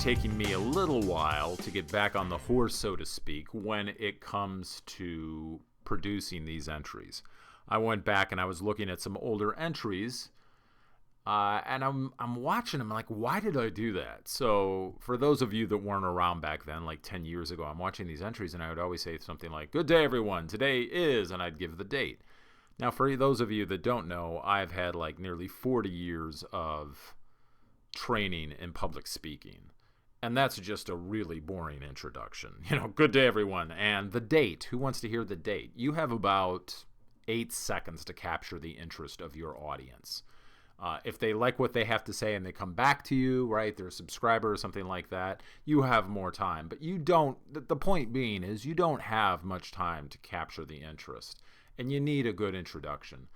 taking me a little while to get back on the horse, so to speak, when it comes to producing these entries. I went back and I was looking at some older entries, and I'm watching them. I'm like, why did I do that? So for those of you that weren't around back then, like 10 years ago, I'm watching these entries, and I would always say something like, "Good day, everyone. Today is," and I'd give the date. Now, for those of you that don't know, I've had like nearly 40 years of training in public speaking. And that's just a really boring introduction. Good day, everyone. And the date. Who wants to hear the date? You have about 8 seconds to capture the interest of your audience. If they like what they have to say and they come back to you, right, they're a subscriber or something like that, you have more time. But you don't, the point being is you don't have much time to capture the interest. And you need a good introduction.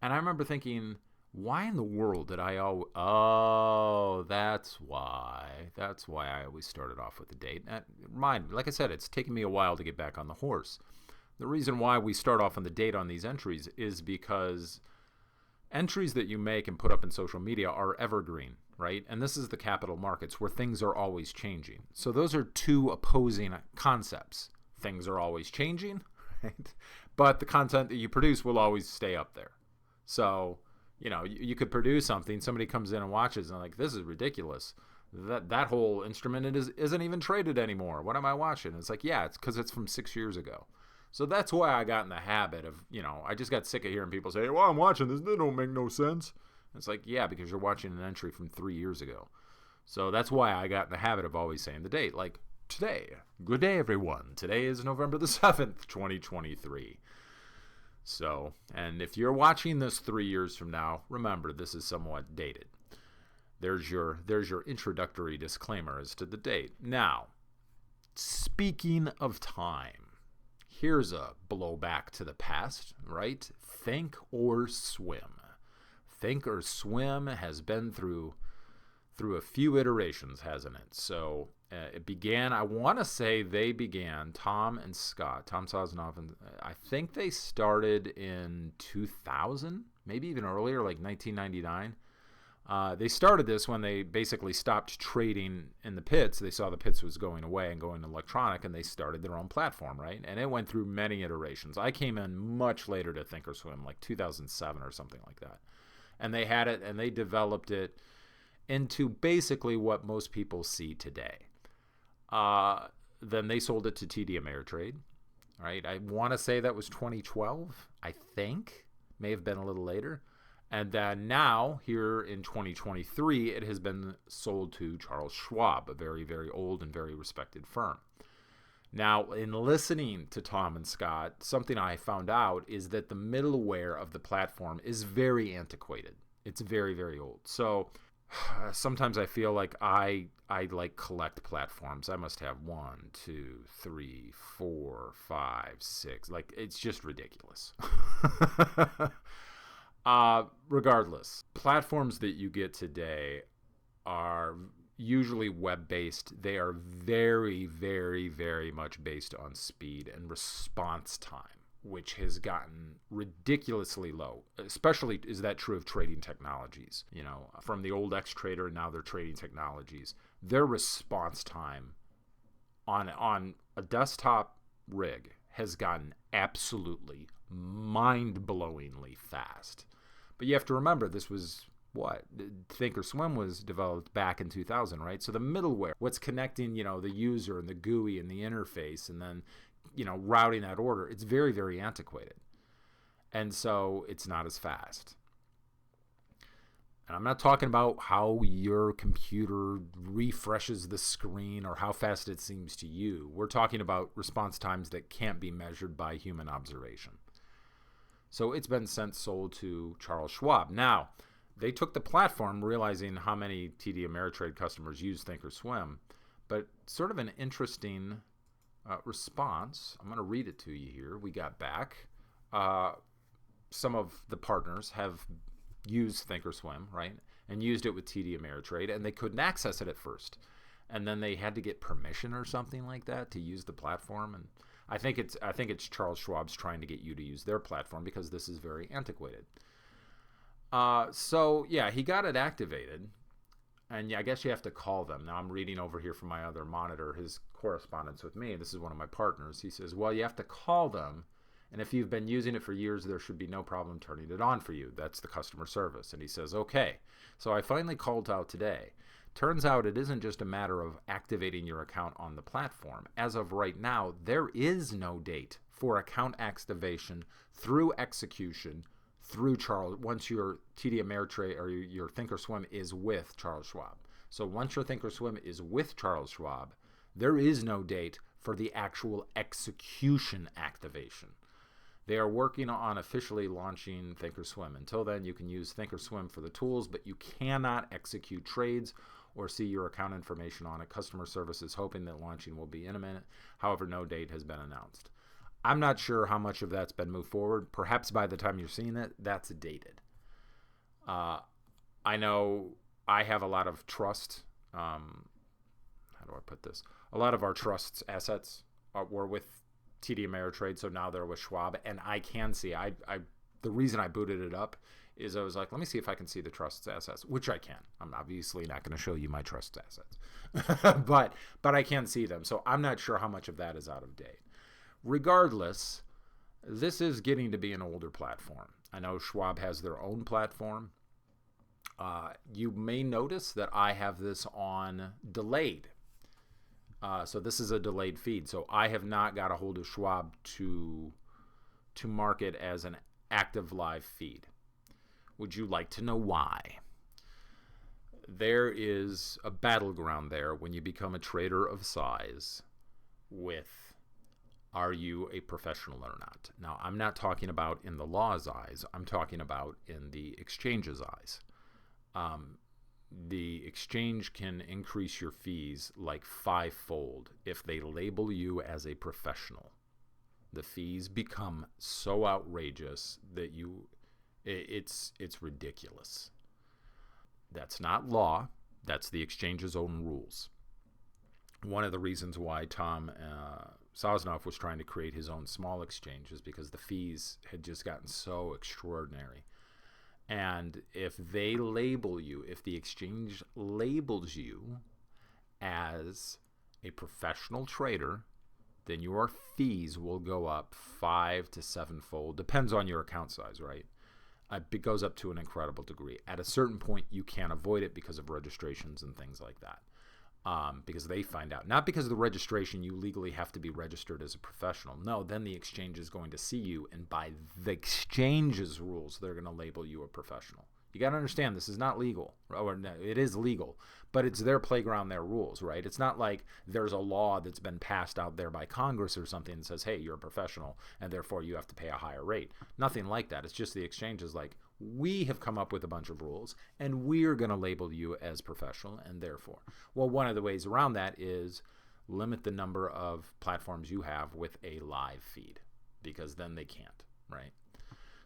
And I remember thinking, why in the world did I always... Oh, that's why. That's why I always started off with the date. Like I said, it's taken me a while to get back on the horse. The reason why we start off on the date on these entries is because entries that you make and put up in social media are evergreen, right? And this is the capital markets where things are always changing. So those are two opposing concepts. Things are always changing, right? But the content that you produce will always stay up there. So... you could produce something, somebody comes in and watches and like, this is ridiculous. That whole instrument isn't even traded anymore. What am I watching? It's like, yeah, it's because it's from 6 years ago. So that's why I got in the habit of, I just got sick of hearing people say, well, I'm watching this. That don't make no sense. And it's like, yeah, because you're watching an entry from 3 years ago. So that's why I got in the habit of always saying the date. Like, today, good day, everyone. Today is November the 7th, 2023. So, and if you're watching this 3 years from now, remember this is somewhat dated. There's your introductory disclaimer as to the date. Now, speaking of time, here's a blowback to the past, right? Think or swim. Think or swim has been through a few iterations, hasn't it? So it began, I want to say they began, Tom and Scott, Tom Sosnoff, and I think they started in 2000, maybe even earlier, like 1999. They started this when they basically stopped trading in the pits. They saw the pits was going away and going electronic, and they started their own platform, right? And it went through many iterations. I came in much later to ThinkorSwim, like 2007 or something like that. And they had it, and they developed it into basically what most people see today. Then they sold it to TD Ameritrade, right? I want to say that was 2012, I think. May have been a little later. And then now, here in 2023, it has been sold to Charles Schwab, a very, very old and very respected firm. Now, in listening to Tom and Scott, something I found out is that the middleware of the platform is very antiquated. It's very, very old. So sometimes I feel like I like collect platforms. I must have 1, 2, 3, 4, 5, 6. Like, it's just ridiculous. Regardless, platforms that you get today are usually web-based. They are very, very, very much based on speed and response time, which has gotten ridiculously low. Especially is that true of trading technologies. From the old X-Trader and now they're trading technologies. Their response time on a desktop rig has gotten absolutely mind-blowingly fast. But you have to remember, this was ThinkorSwim was developed back in 2000, right? So the middleware, what's connecting, the user and the GUI and the interface, and then routing that order, it's very, very antiquated. And so it's not as fast. And I'm not talking about how your computer refreshes the screen or how fast it seems to you. We're talking about response times that can't be measured by human observation. So it's been sold to Charles Schwab. Now, they took the platform realizing how many TD Ameritrade customers use ThinkorSwim, but sort of an interesting response. I'm going to read it to you here. We got back. Some of the partners have used ThinkorSwim, right, and used it with TD Ameritrade, and they couldn't access it at first. And then they had to get permission or something like that to use the platform. And I think it's Charles Schwab's trying to get you to use their platform because this is very antiquated. So yeah, he got it activated, And I guess you have to call them. Now I'm reading over here from my other monitor his correspondence with me. This is one of my partners. He says, well, you have to call them, and if you've been using it for years, there should be no problem turning it on for you. That's the customer service. And he says, okay. So I finally called out today. Turns out it isn't just a matter of activating your account on the platform. As of right now, there is no date for account activation through execution through Charles, once your TD Ameritrade or your ThinkorSwim is with Charles Schwab. So once your ThinkorSwim is with Charles Schwab, there is no date for the actual execution activation. They are working on officially launching ThinkorSwim. Until then, you can use ThinkorSwim for the tools, but you cannot execute trades or see your account information on it. Customer service is hoping that launching will be imminent. However, no date has been announced. I'm not sure how much of that's been moved forward. Perhaps by the time you're seeing it, that's dated. I know I have a lot of trust. How do I put this? A lot of our trust's assets were with TD Ameritrade, so now they're with Schwab. And I can see, the reason I booted it up is I was like, let me see if I can see the trust's assets, which I can. I'm obviously not going to show you my trust's assets. but I can see them. So I'm not sure how much of that is out of date. Regardless, this is getting to be an older platform. I know Schwab has their own platform. You may notice that I have this on delayed. So this is a delayed feed. So I have not got a hold of Schwab to mark it as an active live feed. Would you like to know why? There is a battleground there when you become a trader of size with, are you a professional or not? Now, I'm not talking about in the law's eyes. I'm talking about in the exchange's eyes. The exchange can increase your fees like 5-fold if they label you as a professional. The fees become so outrageous that it's ridiculous. That's not law. That's the exchange's own rules. One of the reasons why Tom Sosnoff was trying to create his own small exchange is because the fees had just gotten so extraordinary. And if they label you, if the exchange labels you as a professional trader, then your fees will go up 5 to 7-fold. Depends on your account size, right? It goes up to an incredible degree. At a certain point, you can't avoid it because of registrations and things like that. Because they find out. Not because of the registration, you legally have to be registered as a professional. No, then the exchange is going to see you, and by the exchange's rules, they're going to label you a professional. You got to understand, this is not legal. Or no, it is legal, but it's their playground, their rules, right? It's not like there's a law that's been passed out there by Congress or something that says, hey, you're a professional, and therefore you have to pay a higher rate. Nothing like that. It's just the exchange is like, we have come up with a bunch of rules, and we're going to label you as professional, and therefore. Well, one of the ways around that is limit the number of platforms you have with a live feed, because then they can't, right?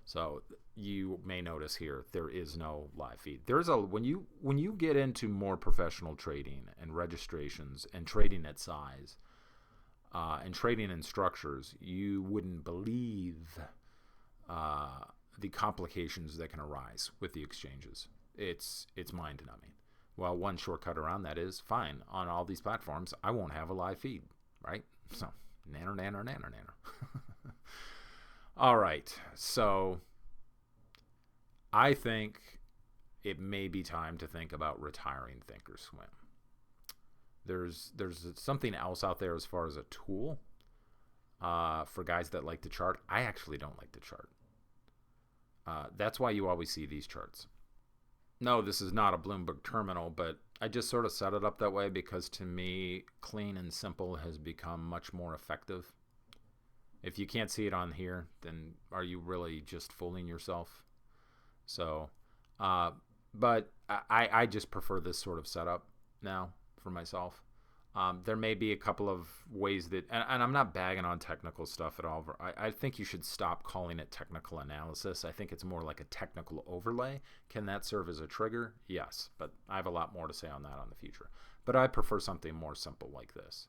So you may notice here there is no live feed. There's when you get into more professional trading and registrations and trading at size and trading in structures, you wouldn't believe the complications that can arise with the exchanges. It's mind-numbing. Well, one shortcut around that is, fine, on all these platforms, I won't have a live feed, right? So, nanner. All right, so I think it may be time to think about retiring ThinkorSwim. There's something else out there as far as a tool for guys that like to chart. I actually don't like to chart. That's why you always see these charts. No, this is not a Bloomberg terminal, but I just sort of set it up that way because to me, clean and simple has become much more effective. If you can't see it on here, then are you really just fooling yourself? So, but I just prefer this sort of setup now for myself. There may be a couple of ways that, and I'm not bagging on technical stuff at all. I think you should stop calling it technical analysis. I think it's more like a technical overlay. Can that serve as a trigger? Yes, but I have a lot more to say on that on the future. But I prefer something more simple like this.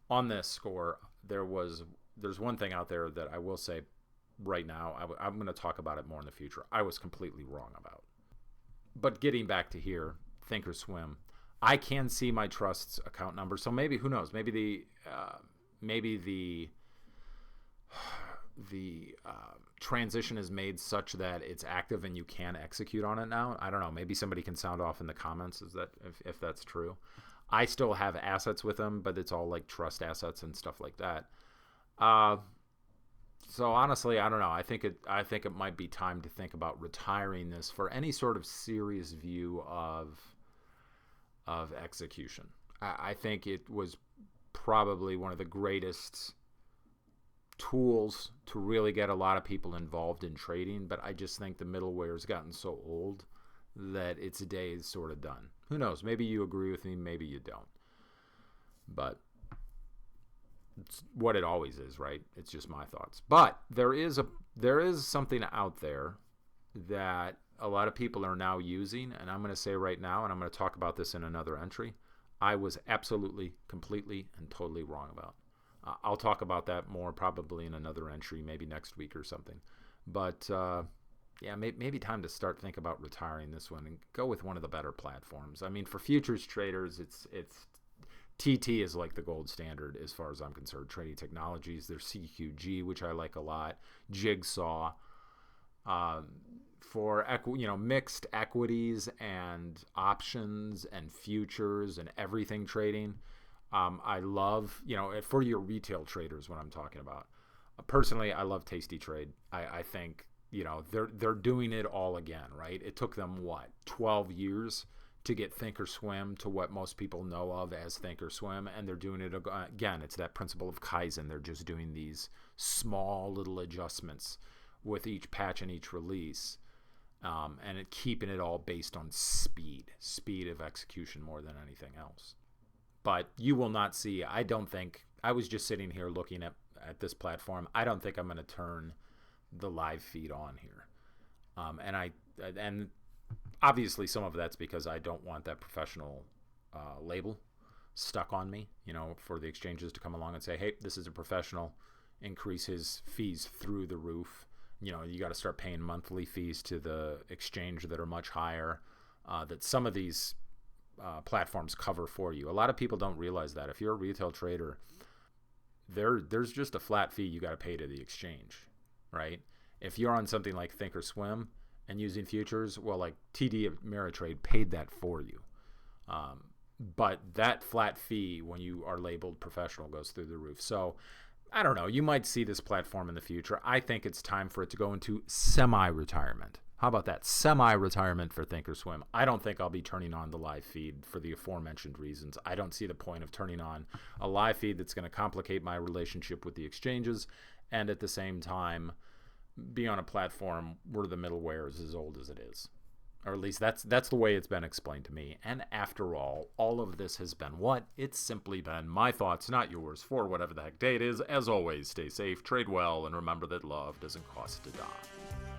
On this score, there's one thing out there that I will say right now. I'm going to talk about it more in the future. I was completely wrong about. But getting back to here, ThinkorSwim. I can see my trust's account number, so maybe, who knows? Maybe the transition is made such that it's active and you can execute on it now. I don't know. Maybe somebody can sound off in the comments if that's true. I still have assets with them, but it's all like trust assets and stuff like that. So honestly, I don't know. I think it might be time to think about retiring this for any sort of serious view of execution. I think it was probably one of the greatest tools to really get a lot of people involved in trading, but I just think the middleware has gotten so old that its day is sort of done. Who knows? Maybe you agree with me, maybe you don't. But it's what it always is, right? It's just my thoughts. But there is something out there that a lot of people are now using, and I'm going to say right now, and I'm going to talk about this in another entry, I was absolutely, completely, and totally wrong about. I'll talk about that more probably in another entry, maybe next week or something. But yeah, maybe time to start thinking about retiring this one and go with one of the better platforms. I mean, for futures traders, it's TT is like the gold standard as far as I'm concerned. Trading Technologies, there's CQG, which I like a lot, Jigsaw. For mixed equities and options and futures and everything trading, I love, for your retail traders, what I'm talking about. Personally, I love Tasty Trade. I think, they're doing it all again, right? It took them, 12 years to get ThinkorSwim to what most people know of as ThinkorSwim, and they're doing it again. It's that principle of Kaizen. They're just doing these small little adjustments with each patch and each release, and keeping it all based on speed of execution more than anything else. But you will not see, I don't think, I was just sitting here looking at this platform. I don't think I'm going to turn the live feed on here. And obviously some of that's because I don't want that professional label stuck on me, for the exchanges to come along and say, hey, this is a professional, increase his fees through the roof. You got to start paying monthly fees to the exchange that are much higher, that some of these platforms cover for you. A lot of people don't realize that. If you're a retail trader, there's just a flat fee you got to pay to the exchange, right? If you're on something like ThinkorSwim and using futures, well, like TD Ameritrade paid that for you. But that flat fee, when you are labeled professional, goes through the roof. So I don't know. You might see this platform in the future. I think it's time for it to go into semi-retirement. How about that? Semi-retirement for ThinkorSwim. I don't think I'll be turning on the live feed for the aforementioned reasons. I don't see the point of turning on a live feed that's going to complicate my relationship with the exchanges and at the same time be on a platform where the middleware is as old as it is. Or at least that's the way it's been explained to me. And after all of this has been what? It's simply been my thoughts, not yours, for whatever the heck day it is. As always, stay safe, trade well, and remember that love doesn't cost a dime.